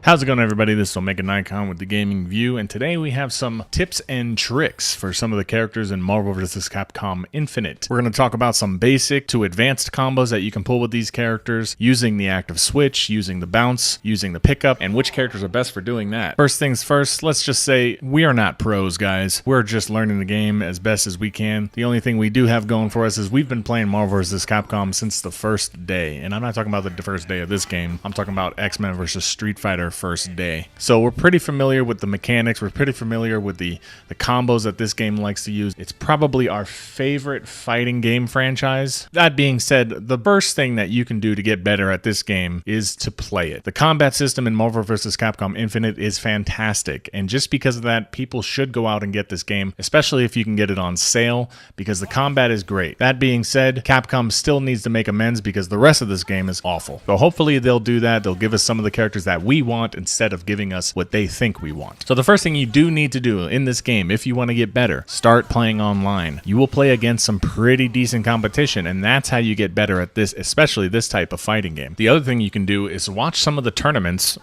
How's it going, everybody? This is OmegaNikon with the Gaming VUE, and today we have some tips and tricks for some of the characters in Marvel vs. Capcom Infinite. We're going to talk about some basic to advanced combos that you can pull with these characters, using the active switch, using the bounce, using the pickup, and which characters are best for doing that. First things first, let's just say we are not pros, guys. We're just learning the game as best as we can. The only thing we do have going for us is we've been playing Marvel vs. Capcom since the first day, and I'm not talking about the first day of this game. I'm talking about X-Men vs. Street Fighter first day. So we're pretty familiar with the mechanics. We're pretty familiar with the combos that this game likes to use. It's probably our favorite fighting game franchise. That being said, the first thing that you can do to get better at this game is to play it. The combat system in Marvel vs. Capcom Infinite is fantastic, and just because of that, people should go out and get this game, especially if you can get it on sale, because the combat is great. That being said, Capcom still needs to make amends because the rest of this game is awful. So hopefully they'll do that. They'll give us some of the characters that we want instead of giving us what they think we want. So the first thing you do need to do in this game, if you want to get better, start playing online. You will play against some pretty decent competition, and that's how you get better at this, especially this type of fighting game. The other thing you can do is watch some of the tournament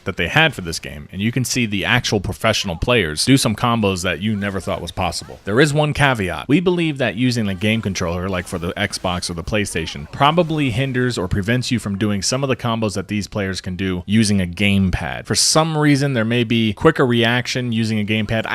that they had for this game, and you can see the actual professional players do some combos that you never thought was possible. There is one caveat. We believe that using a game controller, like for the Xbox or the PlayStation, probably hinders or prevents you from doing some of the combos that these players can do using a gamepad. For some reason, there may be quicker reaction using a gamepad.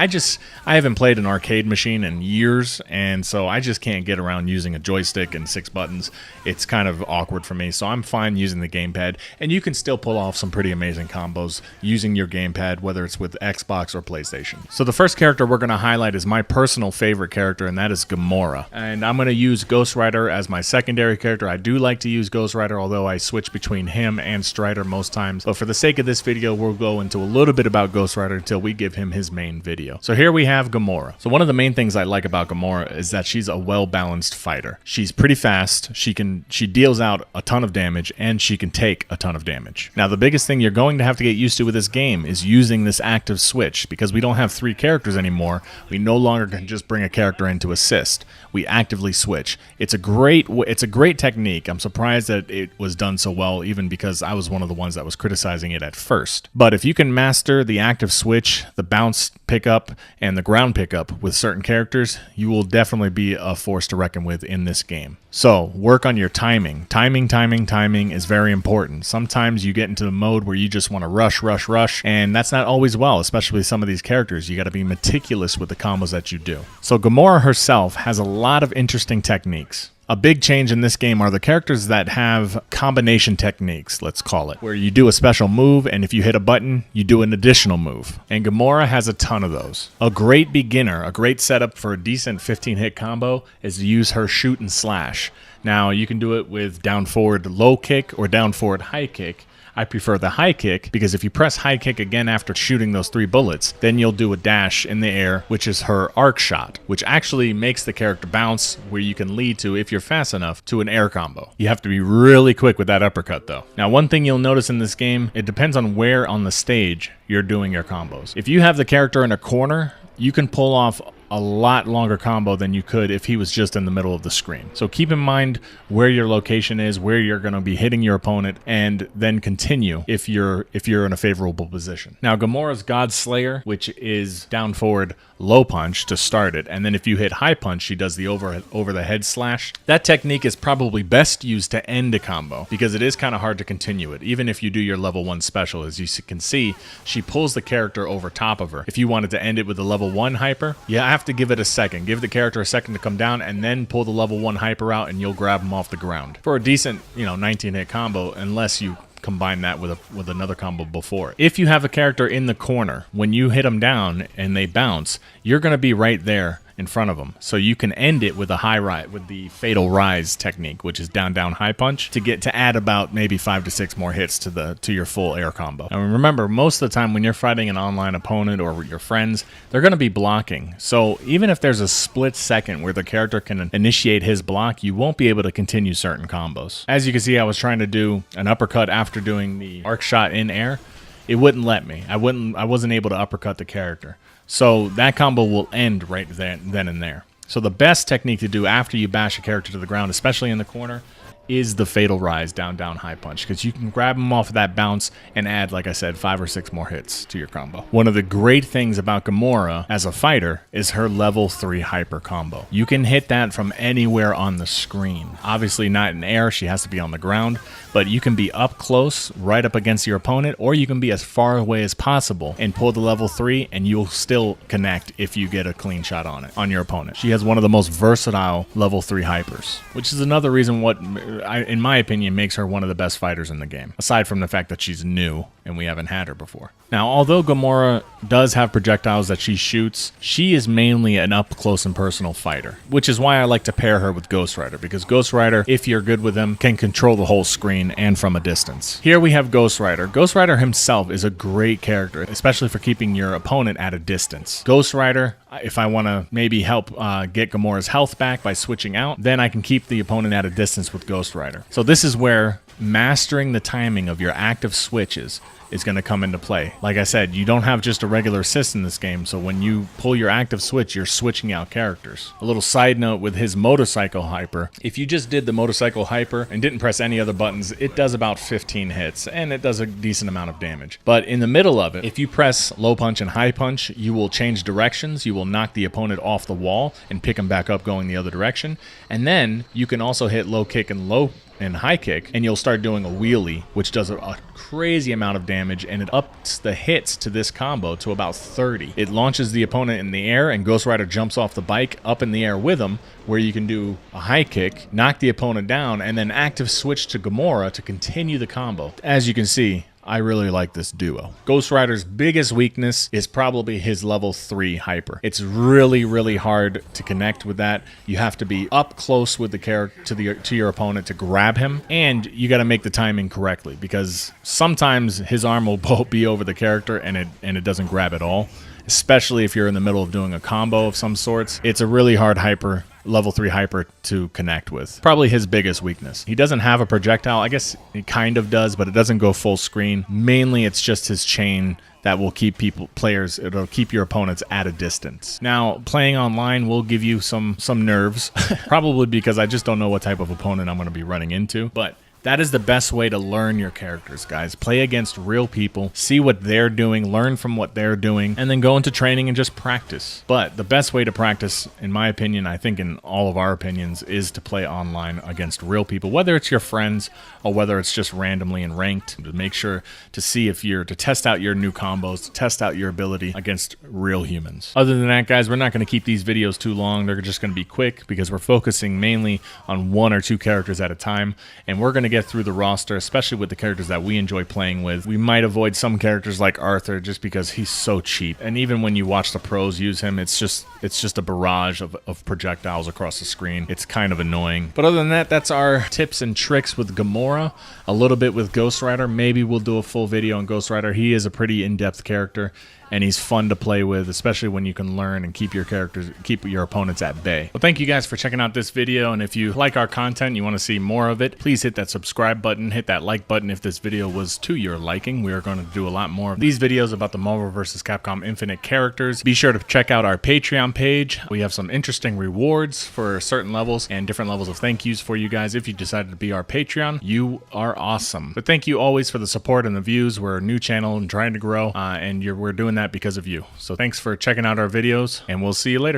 I haven't played an arcade machine in years, and so I just can't get around using a joystick and 6 buttons. It's kind of awkward for me, so I'm fine using the gamepad, and you can still pull off some pretty amazing combos using your gamepad, whether it's with Xbox or PlayStation. So the first character we're going to highlight is my personal favorite character, and that is Gamora. And I'm going to use Ghost Rider as my secondary character. I do like to use Ghost Rider, although I switch between him and Strider most times. But for the sake of this video, we'll go into a little bit about Ghost Rider until we give him his main video. So here we have Gamora. So one of the main things I like about Gamora is that she's a well-balanced fighter. She's pretty fast, she deals out a ton of damage, and she can take a ton of damage. Now the biggest thing you're going to have to get used to with this game is using this active switch, because we don't have 3 characters anymore. We no longer can just bring a character in to assist. We actively switch. It's a great technique. I'm surprised that it was done so well, even because I was one of the ones that was criticizing it at first. But if you can master the active switch, the bounce pickup, and the ground pickup with certain characters, you will definitely be a force to reckon with in this game. So work on your timing. Timing is very important. Sometimes you get into the mode where you just want to rush, and that's not always well, especially with some of these characters. You got to be meticulous with the combos that you do. So Gamora herself has a lot of interesting techniques. A big change in this game are the characters that have combination techniques, let's call it, where you do a special move, and if you hit a button, you do an additional move. And Gamora has a ton of those. A great beginner, a great setup for a decent 15-hit combo is to use her shoot and slash. Now, you can do it with down forward low kick or down forward high kick. I prefer the high kick because if you press high kick again after shooting those 3 bullets, then you'll do a dash in the air, which is her arc shot, which actually makes the character bounce, where you can lead to, if you're fast enough, to an air combo. You have to be really quick with that uppercut though. Now, one thing you'll notice in this game, it depends on where on the stage you're doing your combos. If you have the character in a corner, you can pull off a lot longer combo than you could if he was just in the middle of the screen. So keep in mind where your location is, where you're going to be hitting your opponent, and then continue if you're in a favorable position. Now Gamora's God Slayer, which is down forward low punch to start it, and then if you hit high punch, she does the over the head slash. That technique is probably best used to end a combo because it is kind of hard to continue it. Even if you do your level 1 special, as you can see, she pulls the character over top of her. If you wanted to end it with a level 1 hyper, you have to give it a second. Give the character a second to come down, and then pull the level 1 hyper out, and you'll grab him off the ground for a decent, 19-hit combo, unless you combine that with another combo before it. If you have a character in the corner, when you hit them down and they bounce, you're going to be right there in front of them. So you can end it with a high rise, with the fatal rise technique, which is down high punch, to add about maybe 5 to 6 more hits to your full air combo. And remember, most of the time when you're fighting an online opponent or your friends, they're going to be blocking. So even if there's a split second where the character can initiate his block, you won't be able to continue certain combos. As you can see, I was trying to do an uppercut after doing the arc shot in air. It wouldn't let me. I wasn't able to uppercut the character. So that combo will end right then and there. So the best technique to do after you bash a character to the ground, especially in the corner, is the Fatal Rise down high punch, because you can grab him off of that bounce and add, like I said, 5 or 6 more hits to your combo. One of the great things about Gamora as a fighter is her level 3 hyper combo. You can hit that from anywhere on the screen. Obviously not in air, she has to be on the ground, but you can be up close, right up against your opponent, or you can be as far away as possible and pull the level 3, and you'll still connect if you get a clean shot on your opponent. She has one of the most versatile level 3 hypers, which is another reason what, in my opinion, makes her one of the best fighters in the game, aside from the fact that she's new and we haven't had her before. Now, although Gamora does have projectiles that she shoots, she is mainly an up close and personal fighter, which is why I like to pair her with Ghost Rider, because Ghost Rider, if you're good with him, can control the whole screen and from a distance. Here we have Ghost Rider. Ghost Rider himself is a great character, especially for keeping your opponent at a distance. Ghost Rider, if I want to maybe help get Gamora's health back by switching out, then I can keep the opponent at a distance with Ghost Rider. So this is where mastering the timing of your active switches is going to come into play. Like I said, you don't have just a regular assist in this game, so when you pull your active switch, you're switching out characters. A little side note with his motorcycle hyper, if you just did the motorcycle hyper and didn't press any other buttons, it does about 15 hits, and it does a decent amount of damage. But in the middle of it, if you press low punch and high punch, you will change directions, you will knock the opponent off the wall and pick him back up going the other direction, and then you can also hit low kick and high kick, and you'll start doing a wheelie, which does a crazy amount of damage, and it ups the hits to this combo to about 30. It launches the opponent in the air, and Ghost Rider jumps off the bike up in the air with him, where you can do a high kick, knock the opponent down, and then active switch to Gamora to continue the combo. As you can see, I really like this duo. Ghost Rider's biggest weakness is probably his level 3 hyper. It's really, really hard to connect with that. You have to be up close with the character to your opponent to grab him, and you got to make the timing correctly, because sometimes his arm will be over the character and it doesn't grab at all. Especially if you're in the middle of doing a combo of some sorts. It's a really hard hyper, level 3 hyper to connect with. Probably his biggest weakness. He doesn't have a projectile. I guess he kind of does, but it doesn't go full screen. Mainly it's just his chain that will keep it'll keep your opponents at a distance. Now, playing online will give you some nerves, probably because I just don't know what type of opponent I'm going to be running into, but that is the best way to learn your characters, guys. Play against real people, see what they're doing, learn from what they're doing, and then go into training and just practice. But the best way to practice, in my opinion, I think in all of our opinions, is to play online against real people, whether it's your friends or whether it's just randomly in ranked, to make sure to see to test out your new combos, to test out your ability against real humans. Other than that, guys, we're not going to keep these videos too long. They're just going to be quick because we're focusing mainly on 1 or 2 characters at a time, and we're going to get through the roster, especially with the characters that we enjoy playing with. We might avoid some characters like Arthur just because he's so cheap, and even when you watch the pros use him, it's just a barrage of projectiles across the screen. It's kind of annoying. But other than that, that's our tips and tricks with Gamora, a little bit with Ghost Rider. Maybe we'll do a full video on Ghost Rider. He is a pretty in-depth character, and he's fun to play with, especially when you can learn and keep your opponents at bay. Well, thank you guys for checking out this video, and if you like our content, you want to see more of it, please hit that subscribe button, hit that like button if this video was to your liking. We are going to do a lot more of these videos about the Marvel vs. Capcom Infinite characters. Be sure to check out our Patreon page. We have some interesting rewards for certain levels and different levels of thank yous for you guys. If you decided to be our Patreon, you are awesome. But thank you always for the support and the views. We're a new channel and trying to grow, and we're doing that because of you. So thanks for checking out our videos, and we'll see you later.